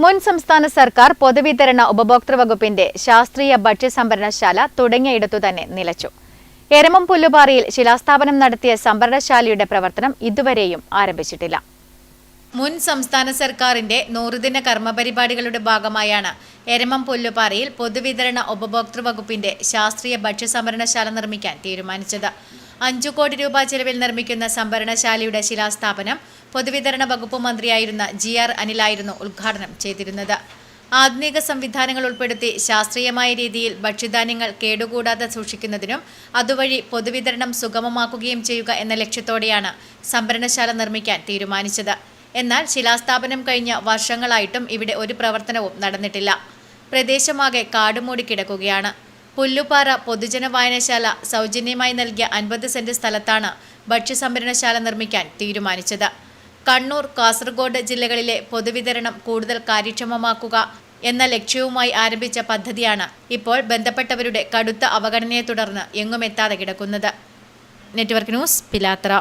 മുൻ സംസ്ഥാന സർക്കാർ പൊതുവിതരണ ഉപഭോക്തൃ വകുപ്പിന്റെ ശാസ്ത്രീയ ഭക്ഷ്യ സംഭരണശാല തുടങ്ങിയിടത്തു തന്നെ നിലച്ചു. എരമം പുല്ലുപാറയിൽ ശിലാസ്ഥാപനം നടത്തിയ സംഭരണശാലയുടെ പ്രവർത്തനം ഇതുവരെയും ആരംഭിച്ചിട്ടില്ല. മുൻ സംസ്ഥാന സർക്കാരിന്റെ 100 ദിന കർമ്മപരിപാടികളുടെ ഭാഗമായാണ് എരമം പുല്ലുപാറയിൽ പൊതുവിതരണ ഉപഭോക്തൃ വകുപ്പിന്റെ ശാസ്ത്രീയ ഭക്ഷ്യ സംഭരണശാല നിർമ്മിക്കാൻ തീരുമാനിച്ചത്. 5 കോടി രൂപ ചെലവിൽ നിർമ്മിക്കുന്ന സംഭരണശാലയുടെ ശിലാസ്ഥാപനം പൊതുവിതരണ വകുപ്പ് മന്ത്രിയായിരുന്ന GR അനിലായിരുന്നു ഉദ്ഘാടനം ചെയ്തിരുന്നത്. ആധുനിക സംവിധാനങ്ങൾ ഉൾപ്പെടുത്തി ശാസ്ത്രീയമായ രീതിയിൽ ഭക്ഷ്യധാന്യങ്ങൾ കേടുകൂടാതെ സൂക്ഷിക്കുന്നതിനും അതുവഴി പൊതുവിതരണം സുഗമമാക്കുകയും ചെയ്യുക എന്ന ലക്ഷ്യത്തോടെയാണ് സംഭരണശാല നിർമ്മിക്കാൻ തീരുമാനിച്ചത്. എന്നാൽ ശിലാസ്ഥാപനം കഴിഞ്ഞ വർഷങ്ങളായിട്ടും ഇവിടെ ഒരു പ്രവർത്തനവും നടന്നിട്ടില്ല. പ്രദേശമാകെ കാടുമൂടി കിടക്കുകയാണ്. പുല്ലുപാറ പൊതുജന വായനശാല സൗജന്യമായി നൽകിയ 50 സെന്റ് സ്ഥലത്താണ് ഭക്ഷ്യസംഭരണശാല നിർമ്മിക്കാൻ തീരുമാനിച്ചത്. കണ്ണൂർ, കാസർഗോഡ് ജില്ലകളിലെ പൊതുവിതരണം കൂടുതൽ കാര്യക്ഷമമാക്കുക എന്ന ലക്ഷ്യവുമായി ആരംഭിച്ച പദ്ധതിയാണ് ഇപ്പോൾ ബന്ധപ്പെട്ടവരുടെ കടുത്ത അവഗണനയെ തുടർന്ന് എങ്ങുമെത്താതെ കിടക്കുന്നത്. Network news, Pilathara.